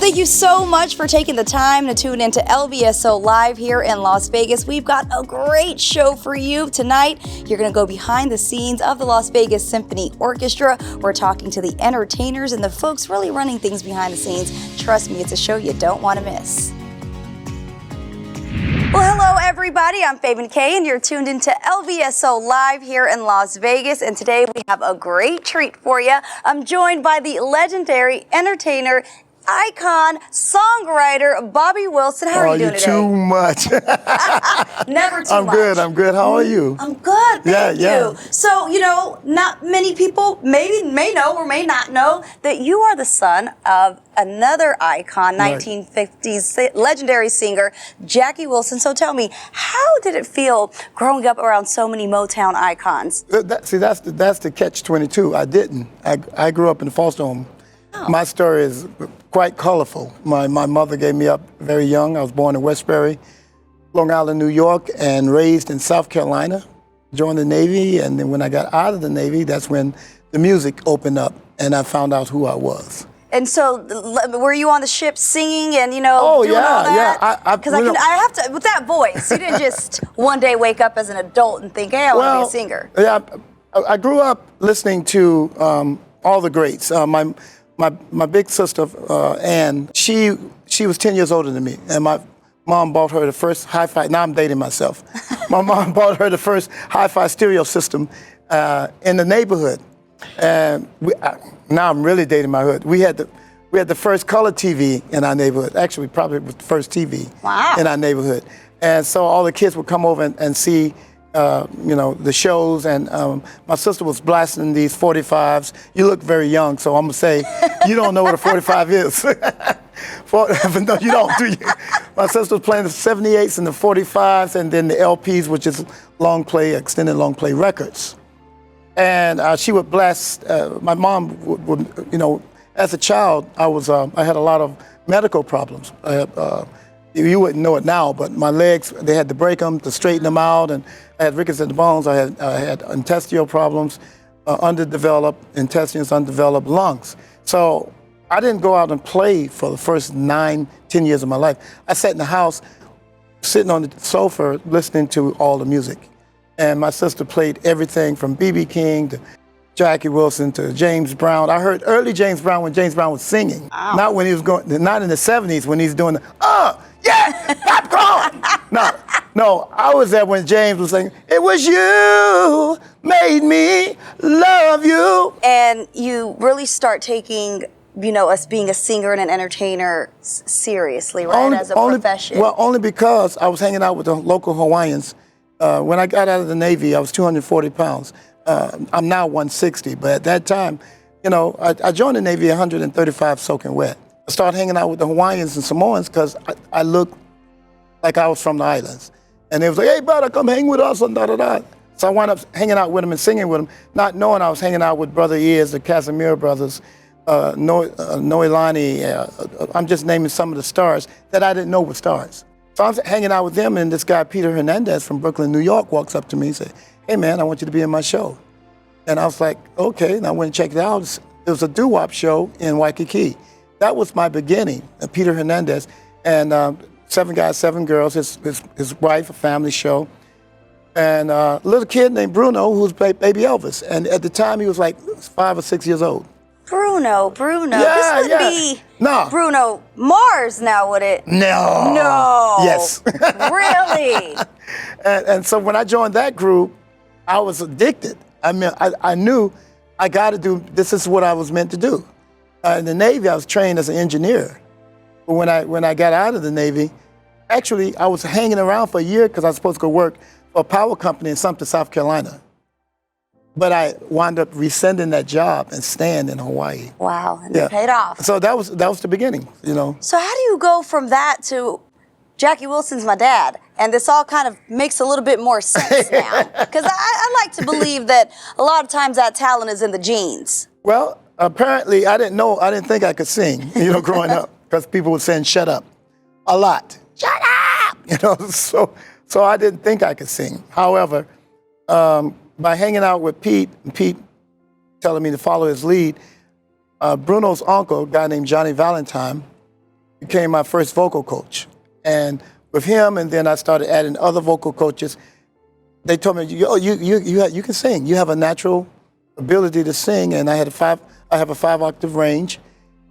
Thank you so much for taking the time to tune into LVSO Live here in Las Vegas. We've got a great show for you tonight. You're going to go behind the scenes of the Las Vegas Symphony Orchestra. We're talking to the entertainers and the folks really running things behind the scenes. Trust me, it's a show you don't want to miss. Well, hello everybody, I'm Fabian Kay and you're tuned into LVSO Live here in Las Vegas, and today we have a great treat for you. I'm joined by the legendary entertainer, icon, songwriter, Bobby Wilson. How are you doing today? Too much. Never too I'm much. I'm good. How are you? I'm good, thank you. Yeah. So, not many people may know or may not know that you are the son of another icon, Right. 1950s legendary singer, Jackie Wilson. So tell me, how did it feel growing up around so many Motown icons? That's the catch-22. I didn't. I grew up in a foster home. Oh. My story is quite colorful. My mother gave me up very young. I was born in Westbury, Long Island, New York, and raised in South Carolina. Joined the Navy, and then when I got out of the Navy, that's when the music opened up, and I found out who I was. And so, were you on the ship singing and, doing Oh, all that? yeah. Because I have to, with that voice, you didn't just one day wake up as an adult and think, hey, I want to be a singer. Yeah, I grew up listening to all the greats. My big sister, Ann, she was 10 years older than me, and my mom bought her the first hi-fi. Now I'm dating myself. My mom bought her the first hi-fi stereo system in the neighborhood. And now I'm really dating my hood. We had the first color TV in our neighborhood. Actually, probably was the first TV in our neighborhood. And so all the kids would come over and see, the shows. And my sister was blasting these 45s. You look very young, so I'm gonna say you don't know what a 45 is. No, you don't, do you? My sister was playing the 78s and the 45s, and then the LPs, which is long play, extended long play records. And she would blast. My mom would, as a child, I had a lot of medical problems. You wouldn't know it now, but my legs, they had to break them to straighten them out, and I had rickets in the bones. I had intestinal problems, underdeveloped intestines, undeveloped lungs. So I didn't go out and play for the first 9, 10 years of my life. I sat in the house, sitting on the sofa, listening to all the music. And my sister played everything from B.B. King to Jackie Wilson to James Brown. I heard early James Brown when James Brown was singing. Wow. Not when he was not in the 70s when he's doing popcorn. No, I was there when James was saying, "It was you made me love you." And you really start taking, us being a singer and an entertainer seriously, right, as a profession. Well, only because I was hanging out with the local Hawaiians. When I got out of the Navy, I was 240 pounds. I'm now 160, but at that time, I joined the Navy 135 soaking wet. I started hanging out with the Hawaiians and Samoans because I looked like I was from the islands. And they was like, "Hey, brother, come hang with us," and da-da-da. So I wound up hanging out with them and singing with them, not knowing I was hanging out with Brother Ears, the Casimir brothers, Noelani. I'm just naming some of the stars that I didn't know were stars. So I'm hanging out with them, and this guy, Peter Hernandez from Brooklyn, New York, walks up to me and says, "Hey, man, I want you to be in my show." And I was like, okay, and I went and checked it out. It was a doo-wop show in Waikiki. That was my beginning, Peter Hernandez. And 7 guys, 7 girls, his wife, a family show. And a little kid named Bruno, who was baby Elvis. And at the time, he was like 5 or 6 years old. Bruno. Yeah, this would be No. Bruno Mars now, would it? No. Yes. Really? And so when I joined that group, I was addicted. I mean, I knew I got to do, this is what I was meant to do. In the Navy, I was trained as an engineer. But when I got out of the Navy, actually, I was hanging around for a year because I was supposed to go work for a power company in Sumter, South Carolina. But I wound up rescinding that job and staying in Hawaii. Wow, and it paid off. So that was the beginning, So how do you go from that to Jackie Wilson's my dad? And this all kind of makes a little bit more sense now. Because I like to believe that a lot of times that talent is in the genes. Well, apparently I didn't think I could sing, growing up, because people were saying, "Shut up," a lot. Shut up! So I didn't think I could sing. However, by hanging out with Pete, and Pete telling me to follow his lead, Bruno's uncle, a guy named Johnny Valentine, became my first vocal coach. And with him, and then I started adding other vocal coaches. They told me, you can sing. You have a natural ability to sing. And I have a 5-octave range.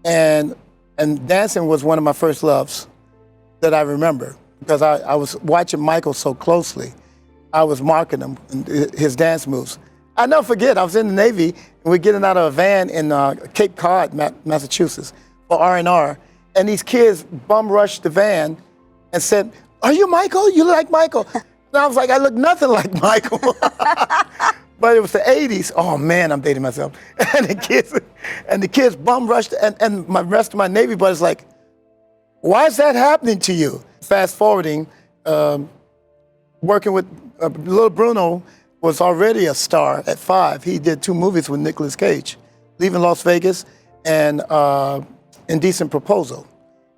And dancing was one of my first loves that I remember, because I was watching Michael so closely. I was marking him, his dance moves. I never forget, I was in the Navy, and we're getting out of a van in Cape Cod, Massachusetts, for R&R, and these kids bum rushed the van and said, "Are you Michael? You look like Michael." And I was like, I look nothing like Michael. But it was the 80s. Oh man, I'm dating myself. And the kids bum rushed, and my rest of my Navy buddies like, "Why is that happening to you?" Fast forwarding, working with little Bruno was already a star at 5. He did 2 movies with Nicolas Cage, Leaving Las Vegas and Indecent Proposal.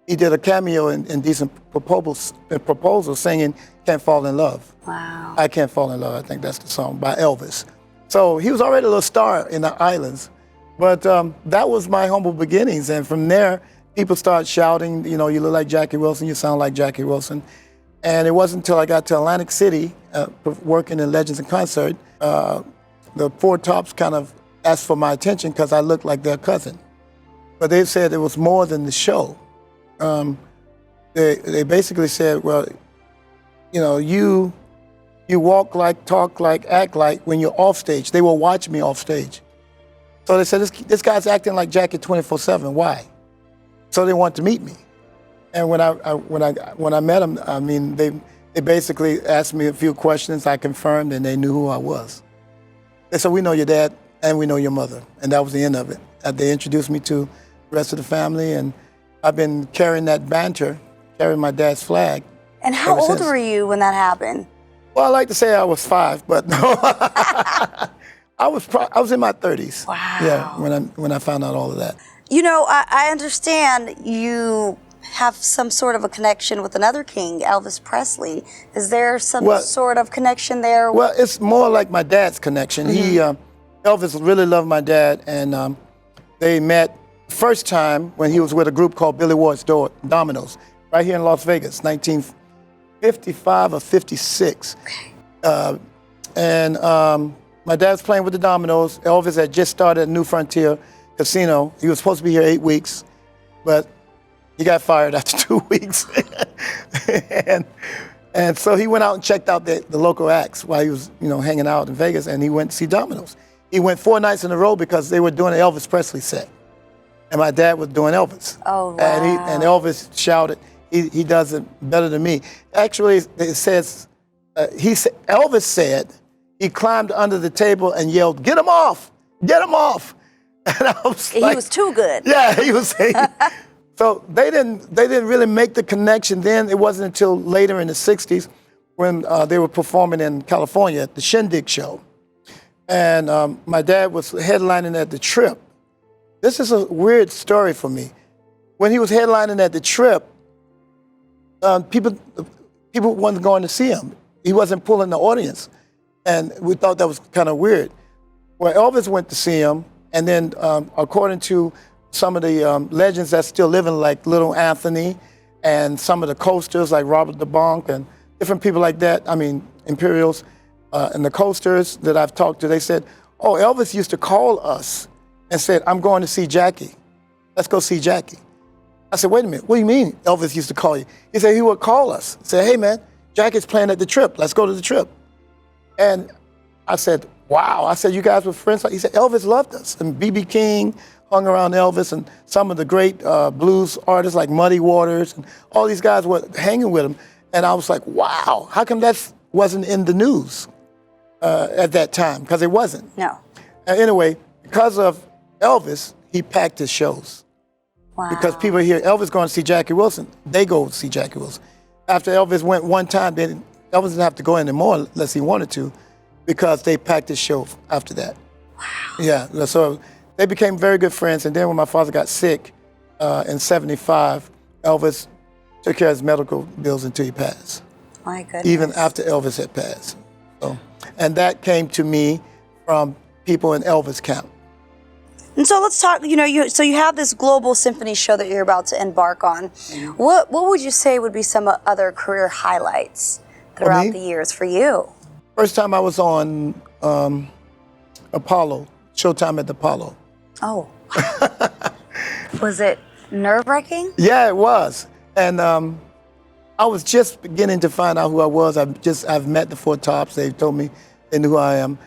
He did a cameo in Indecent Proposal singing Can't Fall in Love. Wow. I Can't Fall in Love, I think that's the song, by Elvis. So he was already a little star in the islands. But that was my humble beginnings. And from there, people started shouting, you look like Jackie Wilson, you sound like Jackie Wilson. And it wasn't until I got to Atlantic City, working in Legends in Concert, the Four Tops kind of asked for my attention because I looked like their cousin. But they said it was more than the show. They basically said, well, you walk like, talk like, act like when you're off stage. They will watch me off stage. So they said, this guy's acting like Jackie 24/7. Why? So they wanted to meet me. And when I met them, I mean, they basically asked me a few questions. I confirmed, and they knew who I was. They said, "We know your dad, and we know your mother," and that was the end of it. They introduced me to the rest of the family, and I've been carrying that banter, carrying my dad's flag. And how old were you when that happened? Well, I like to say I was 5, but no, I was in my 30s. Wow. Yeah, when I found out all of that. I understand you have some sort of a connection with another king, Elvis Presley. Is there some sort of connection there? Well, it's more like my dad's connection. Mm-hmm. Elvis really loved my dad, and they met first time when he was with a group called Billy Ward's Dominoes, right here in Las Vegas, 1955 or 56. Okay. My dad's playing with the Dominoes. Elvis had just started a New Frontier Casino. He was supposed to be here 8 weeks, but he got fired after 2 weeks. and so he went out and checked out the local acts while he was, hanging out in Vegas, and he went to see Dominoes. He went 4 nights in a row because they were doing an Elvis Presley set. And my dad was doing Elvis. Oh, wow. And Elvis shouted, he does it better than me. Actually, it says, Elvis said he climbed under the table and yelled, "Get him off! Get him off!" And I was he was too good. Yeah, he was saying. So they didn't really make the connection then. It wasn't until later in the 60s when they were performing in California at the Shindig Show. And my dad was headlining at the Trip. This is a weird story for me. When he was headlining at the Trip, people weren't going to see him. He wasn't pulling the audience. And we thought that was kind of weird. Well, Elvis went to see him, and then according to some of the legends that's still living, like Little Anthony, and some of the coasters like Robert DeBonk and different people like that, Imperials, and the coasters that I've talked to, they said, "Oh, Elvis used to call us and said, 'I'm going to see Jackie. Let's go see Jackie.'" I said, "Wait a minute, what do you mean Elvis used to call you?" He said he would call us, say, "Hey man, Jackie's playing at the Trip. Let's go to the Trip." And I said, "Wow." I said, "You guys were friends?" He said, "Elvis loved us." And B.B. King hung around Elvis, and some of the great blues artists like Muddy Waters, and all these guys were hanging with him. And I was like, wow, how come that wasn't in the news at that time? Because it wasn't. No. Anyway, because of Elvis, he packed his shows. Wow. Because people hear Elvis going to see Jackie Wilson, they go see Jackie Wilson. After Elvis went one time, then Elvis didn't have to go anymore unless he wanted to, because they packed his show after that. Wow. Yeah, so they became very good friends. And then when my father got sick in 75, Elvis took care of his medical bills until he passed. My goodness. Even after Elvis had passed. So, and that came to me from people in Elvis camp. And so let's talk, so you have this global symphony show that you're about to embark on. What would you say would be some other career highlights throughout the years for you? First time I was on Apollo, Showtime at the Apollo. Oh. Was it nerve-wracking? Yeah, it was. And I was just beginning to find out who I was. I've met the Four Tops. They told me they knew who I am.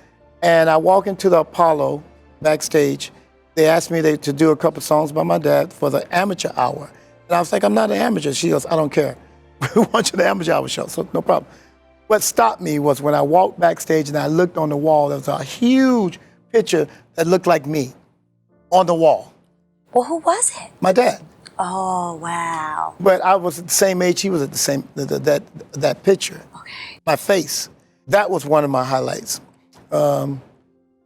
And I walk into the Apollo backstage. They asked me to do a couple songs by my dad for the amateur hour. And I was like, I'm not an amateur. She goes, I don't care. We want you to the amateur hour show, so no problem. What stopped me was when I walked backstage and I looked on the wall, there was a huge picture that looked like me on the wall. Well, who was it? My dad. Oh, wow. But I was at the same age he was at the same, that picture. Okay. My face. That was one of my highlights. That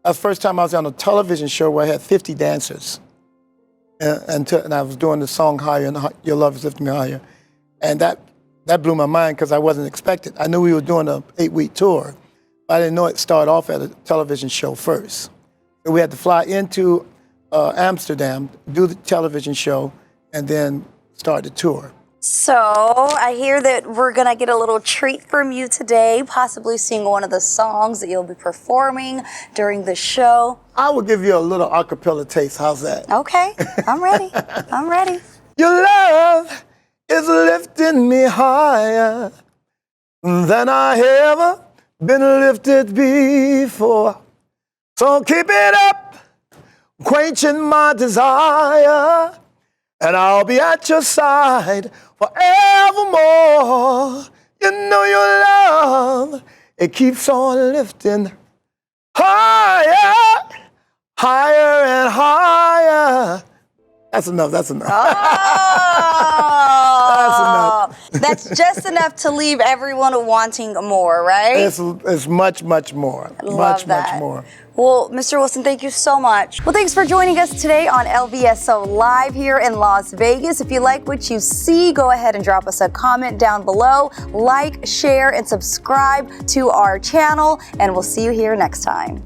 was the first time I was on a television show where I had 50 dancers. And I was doing the song Higher, and Your Love Is Lifting Me Higher. And that blew my mind because I wasn't expected. I knew we were doing an 8-week tour, but I didn't know it started off at a television show first. So we had to fly into Amsterdam, do the television show, and then start the tour. So I hear that we're going to get a little treat from you today, possibly sing one of the songs that you'll be performing during the show. I will give you a little a cappella taste. How's that? Okay, I'm ready. I'm ready. Your love is lifting me higher than I ever been lifted before. So keep it up, quenching my desire, and I'll be at your side forevermore. You know your love, it keeps on lifting higher, higher and higher. That's enough, that's enough. Oh, that's enough. That's just enough to leave everyone wanting more, right? It's much, much more. Love that. Much more. Well, Mr. Wilson, thank you so much. Well, thanks for joining us today on LVSO Live here in Las Vegas. If you like what you see, go ahead and drop us a comment down below. Like, share, and subscribe to our channel, and we'll see you here next time.